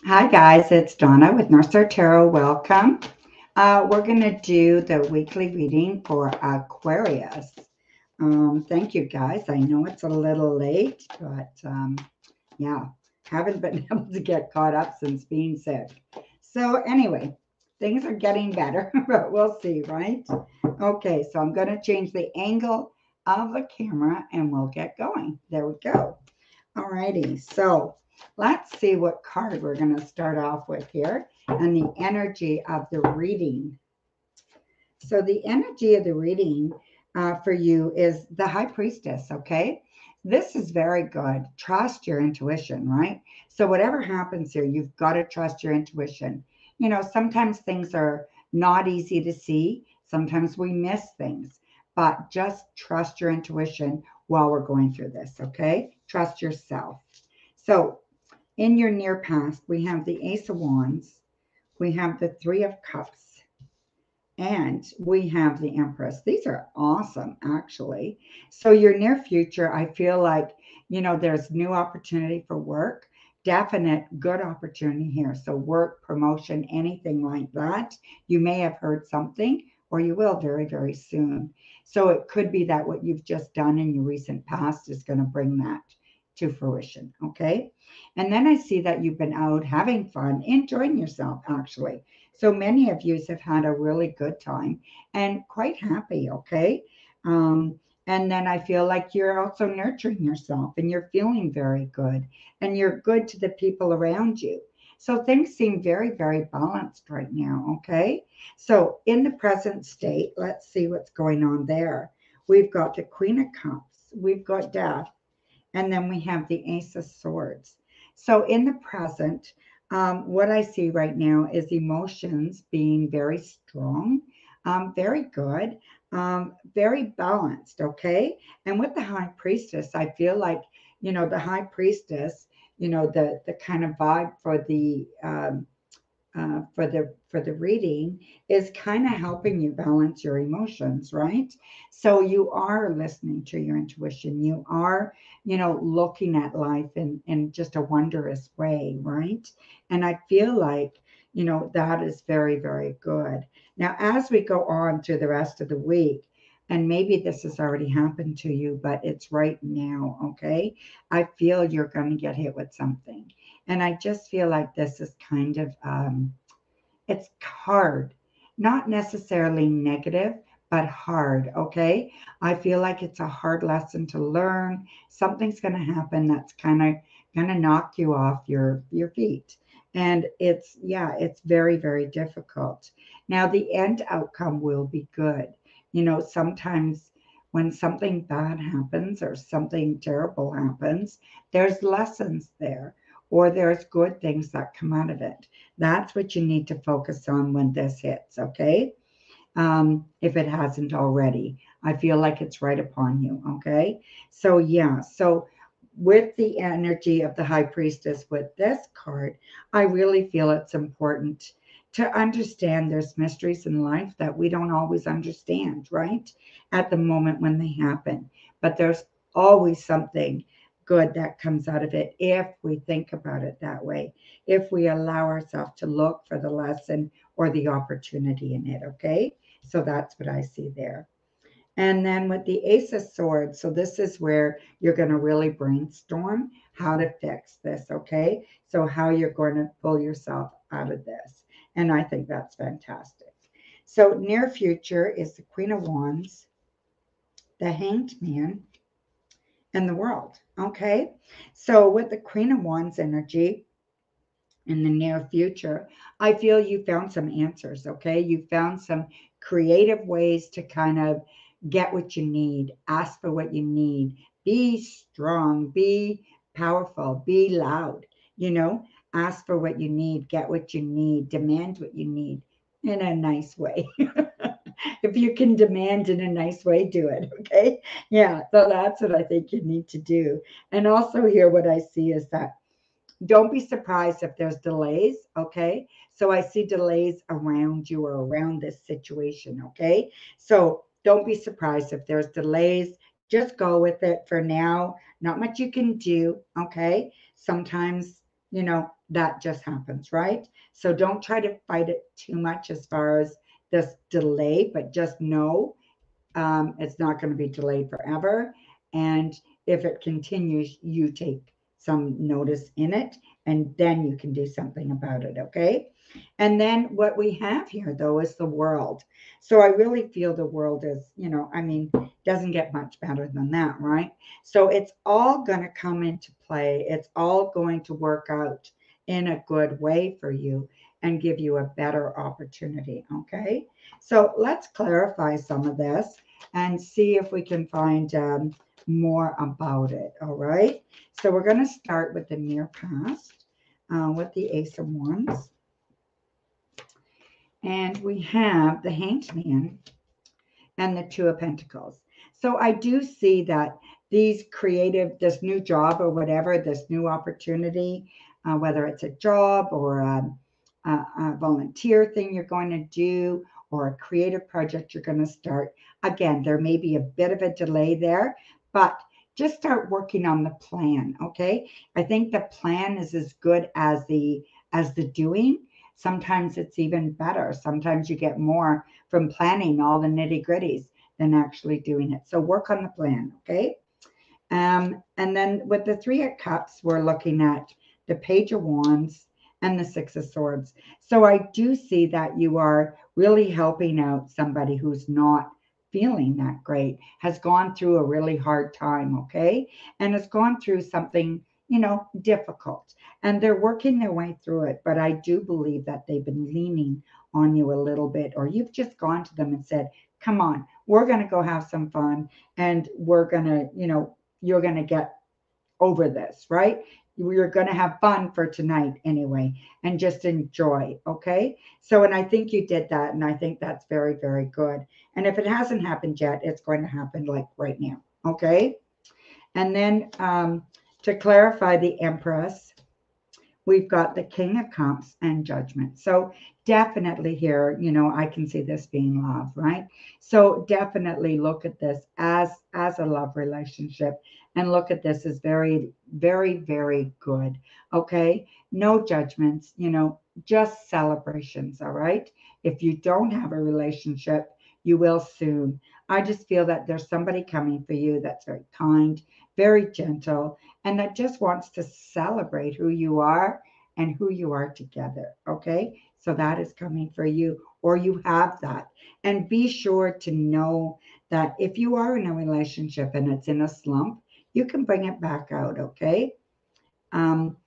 Hi guys, it's Donna with Northstar Tarot. Welcome. We're going to do the weekly reading for Aquarius. Thank you guys. I know it's a little late, but yeah, haven't been able to get caught up since being sick. So anyway, things are getting better, but we'll see, right? Okay, so I'm going to change the angle of the camera and we'll get going. There we go. Alrighty, so let's see what card we're going to start off with here and the energy of the reading. So the energy of the reading for you is the High Priestess, okay? This is very good. Trust your intuition, right? So whatever happens here, you've got to trust your intuition. You know, sometimes things are not easy to see. Sometimes we miss things, but just trust your intuition while we're going through this, okay? Trust yourself. So in your near past, we have the Ace of Wands, we have the Three of Cups, and we have the Empress. These are awesome, actually. So your near future, I feel like, there's new opportunity for work, definite good opportunity here. So work, promotion, anything like that. You may have heard something or you will very, very soon. So it could be that what you've just done in your recent past is going to bring that to fruition. Okay. And then I see that you've been out having fun, enjoying yourself, actually. So many of you have had a really good time and quite happy, okay? And then I feel like you're also nurturing yourself and you're feeling very good and you're good to the people around you. So things seem very, very balanced right now, okay? So in the present state, let's see what's going on there. We've got the Queen of Cups, we've got Death, and then we have the Ace of Swords. So in the present, what I see right now is emotions being very strong, very good, very balanced, okay? And with the High Priestess, I feel like, the High Priestess, the kind of vibe for the reading is kind of helping you balance your emotions, right? So you are listening to your intuition. You are, looking at life in just a wondrous way, right? And I feel like, that is very, very good. Now, as we go on to the rest of the week, and maybe this has already happened to you, but it's right now, okay? I feel you're going to get hit with something. And I just feel like this is kind of, it's hard, not necessarily negative, but hard, okay? I feel like it's a hard lesson to learn. Something's going to happen that's kind of going to knock you off your feet. And it's, yeah, it's very, very difficult. Now, the end outcome will be good. Sometimes when something bad happens or something terrible happens, there's lessons there or there's good things that come out of it. That's what you need to focus on when this hits, okay? If it hasn't already. I feel like it's right upon you, okay? So, yeah, so with the energy of the High Priestess with this card, I really feel it's important to understand there's mysteries in life that we don't always understand, right? At the moment when they happen. But there's always something good that comes out of it if we think about it that way, if we allow ourselves to look for the lesson or the opportunity in it, okay? So that's what I see there. And then with the Ace of Swords, so this is where you're going to really brainstorm how to fix this, okay? So how you're going to pull yourself out of this. And I think that's fantastic. So near future is the Queen of Wands, the Hanged Man, and the World, okay? So with the Queen of Wands energy, in the near future, I feel you found some answers, okay? You found some creative ways to kind of get what you need, ask for what you need, be strong, be powerful, be loud, ask for what you need, get what you need, demand what you need in a nice way. If you can demand in a nice way, do it, okay? Yeah, so that's what I think you need to do. And also, here, what I see is that don't be surprised if there's delays, okay? So I see delays around you or around this situation, okay? So don't be surprised if there's delays. Just go with it for now. Not much you can do, okay? Sometimes, that just happens, right? So don't try to fight it too much as far as this delay, but just know it's not going to be delayed forever. And if it continues, you take some notice in it, and then you can do something about it, okay? And then what we have here, though, is the world. So I really feel the world is, I mean, doesn't get much better than that, right? So it's all going to come into play. It's all going to work out in a good way for you and give you a better opportunity, okay? So let's clarify some of this and see if we can find more about it. All right. So we're going to start with the near past with the Ace of Wands. And we have the Hanged Man and the Two of Pentacles. So I do see that this new job or whatever, this new opportunity, whether it's a job or a volunteer thing you're going to do or a creative project you're going to start. Again, there may be a bit of a delay there, but just start working on the plan, okay? I think the plan is as good as the doing. Sometimes it's even better. Sometimes you get more from planning all the nitty-gritties than actually doing it. So work on the plan, okay? And then with the Three of Cups, we're looking at the Page of Wands and the Six of Swords. So I do see that you are really helping out somebody who's not feeling that great, has gone through a really hard time, okay? And has gone through something, difficult. And they're working their way through it. But I do believe that they've been leaning on you a little bit, or you've just gone to them and said, come on, we're going to go have some fun and we're going to, you're going to get over this, right? You're going to have fun for tonight anyway, and just enjoy, okay? So, and I think you did that, and I think that's very, very good. And if it hasn't happened yet, it's going to happen like right now, okay? And then to clarify the Empress, we've got the King of Cups and Judgment. So definitely here, I can see this being love, right? So definitely look at this as a love relationship and look at this as very, very, very good. Okay. No judgments, just celebrations. All right. If you don't have a relationship, you will soon. I just feel that there's somebody coming for you that's very kind, very gentle, and that just wants to celebrate who you are and who you are together. Okay. So that is coming for you, or you have that. And be sure to know that if you are in a relationship and it's in a slump, you can bring it back out. Okay. Um,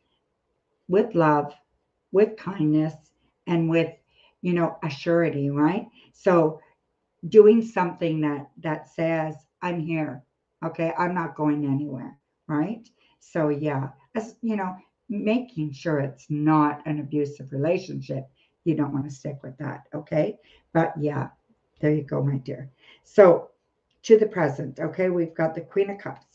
with love, with kindness, and with, a surety, right? So doing something that says, I'm here. Okay. I'm not going anywhere. Right. So yeah, as making sure it's not an abusive relationship. You don't want to stick with that. Okay. But yeah, there you go, my dear. So to the present, okay, we've got the Queen of Cups.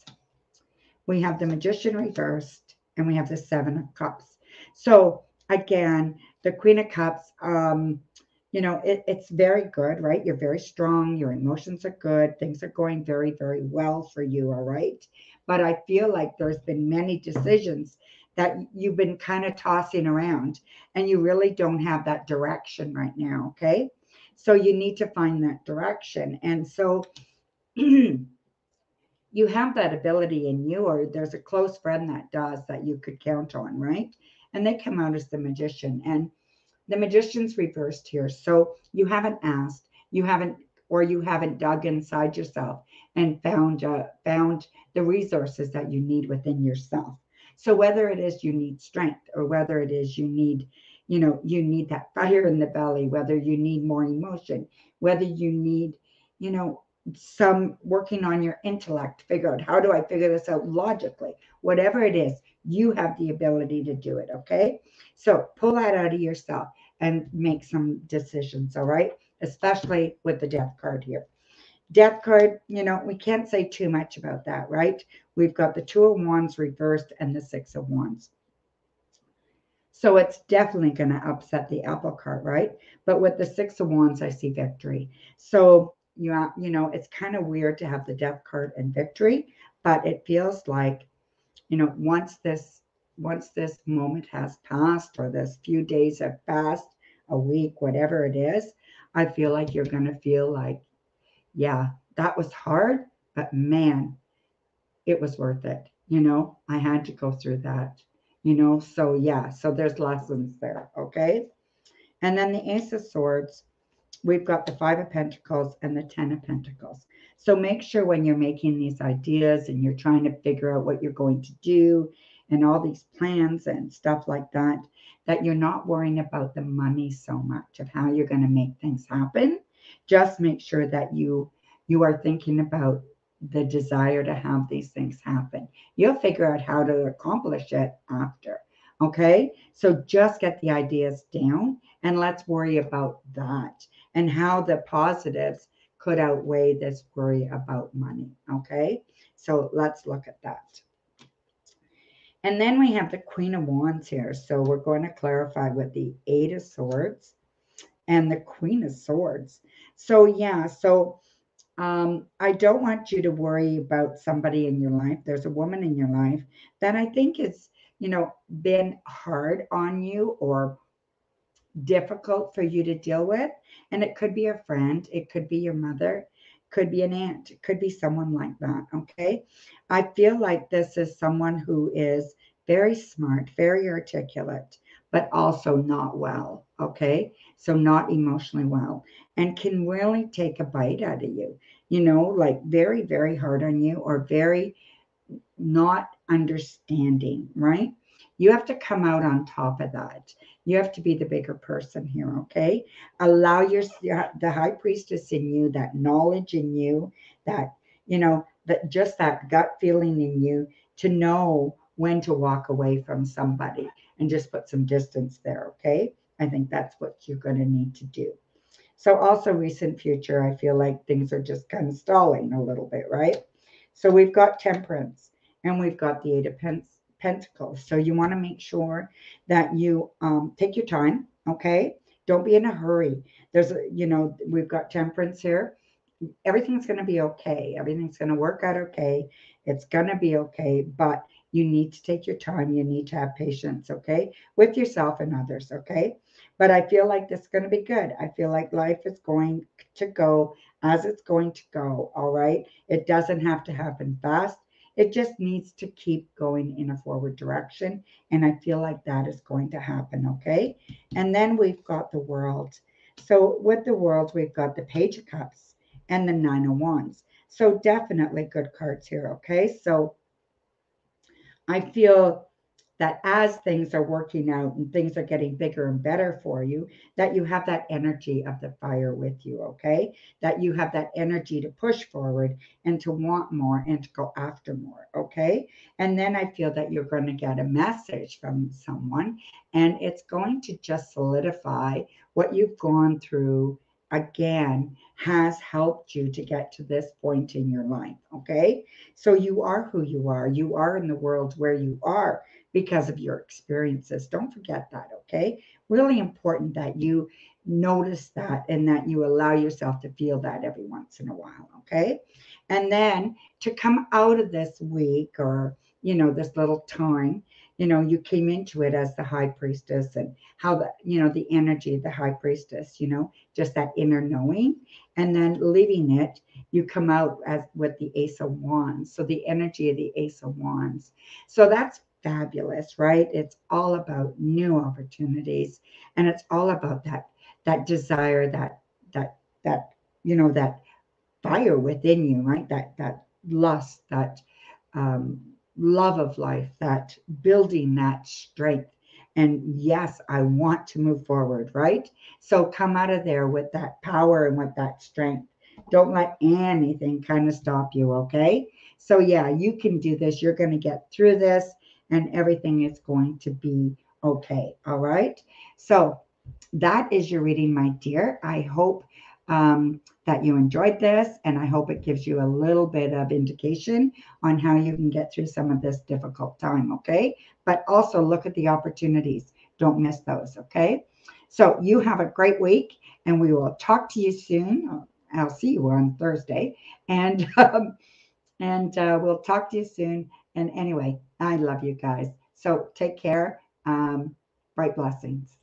We have the Magician reversed, and we have the Seven of Cups. So again, the Queen of Cups, it's very good, right? You're very strong. Your emotions are good. Things are going very, very well for you, all right? But I feel like there's been many decisions that you've been kind of tossing around, and you really don't have that direction right now, okay? So you need to find that direction. And so you have that ability in you, or there's a close friend that does, that you could count on, right? And they come out as the Magician, and the Magician's reversed here. So you haven't asked, you haven't dug inside yourself and found the resources that you need within yourself. So whether it is you need strength, or whether it is you need that fire in the belly, whether you need more emotion, whether you need, you know, some working on your intellect, figure out, how do I figure this out logically? Whatever it is, you have the ability to do it. Okay. So pull that out of yourself and make some decisions. All right. Especially with the Death card here. Death card, we can't say too much about that, right? We've got the Two of Wands reversed and the Six of Wands. So it's definitely going to upset the apple cart, right? But with the Six of Wands, I see victory. So it's kind of weird to have the Death card and victory, but it feels like, once this once this moment has passed, or this few days have passed, a week, whatever it is, I feel like you're going to feel like, yeah, that was hard, but man, it was worth it. I had to go through that, so yeah, so there's lessons there. Okay. And then the Ace of Swords, we've got the Five of Pentacles and the Ten of Pentacles. So make sure when you're making these ideas and you're trying to figure out what you're going to do and all these plans and stuff like that, that you're not worrying about the money so much of how you're going to make things happen. Just make sure that you are thinking about the desire to have these things happen. You'll figure out how to accomplish it after. Okay? So just get the ideas down and let's worry about that and how the positives could outweigh this worry about money. Okay, so let's look at that. And then we have the Queen of Wands here. So we're going to clarify with the Eight of Swords and the Queen of Swords. So yeah, so I don't want you to worry about somebody in your life. There's a woman in your life that I think is, been hard on you or difficult for you to deal with. And it could be a friend, it could be your mother, could be an aunt, it could be someone like that. Okay. I feel like this is someone who is very smart, very articulate, but also not well. Okay. So not emotionally well and can really take a bite out of you, like very, very hard on you or very not understanding, right? You have to come out on top of that. You have to be the bigger person here, okay? Allow the high priestess in you, that knowledge in you, that that just that gut feeling in you to know when to walk away from somebody and just put some distance there, okay? I think that's what you're going to need to do. So also recent future, I feel like things are just kind of stalling a little bit, right? So we've got temperance and we've got the Eight of Pentacles. So you want to make sure that you take your time, okay? Don't be in a hurry. We've got temperance here. Everything's going to be okay. Everything's going to work out okay. It's going to be okay, but you need to take your time. You need to have patience, okay, with yourself and others, okay? But I feel like this is going to be good. I feel like life is going to go as it's going to go, all right? It doesn't have to happen fast. It just needs to keep going in a forward direction. And I feel like that is going to happen, okay? And then we've got the World. So with the World, we've got the Page of Cups and the Nine of Wands. So definitely good cards here, okay? So I feel that as things are working out and things are getting bigger and better for you, that you have that energy of the fire with you, okay? That you have that energy to push forward and to want more and to go after more, okay? And then I feel that you're going to get a message from someone and it's going to just solidify what you've gone through again has helped you to get to this point in your life, okay? So you are who you are. You are in the world where you are because of your experiences. Don't forget that, okay? Really important that you notice that and that you allow yourself to feel that every once in a while, okay? And then to come out of this week or, this little time, you came into it as the high priestess and how the energy of the high priestess, just that inner knowing and then leaving it, you come out as with the Ace of Wands. So the energy of the Ace of Wands. So that's fabulous, right? It's all about new opportunities and it's all about that desire, that fire within you, right? That lust, that um, love of life, that building that strength. And yes, I want to move forward, right? So come out of there with that power and with that strength. Don't let anything kind of stop you, okay? So yeah, you can do this. You're going to get through this and everything is going to be okay. All right. So that is your reading, my dear. I hope that you enjoyed this, and I hope it gives you a little bit of indication on how you can get through some of this difficult time, okay? But also look at the opportunities. Don't miss those, okay? So you have a great week, and we will talk to you soon. I'll see you on Thursday, and we'll talk to you soon. And anyway, I love you guys. So take care. Bright blessings.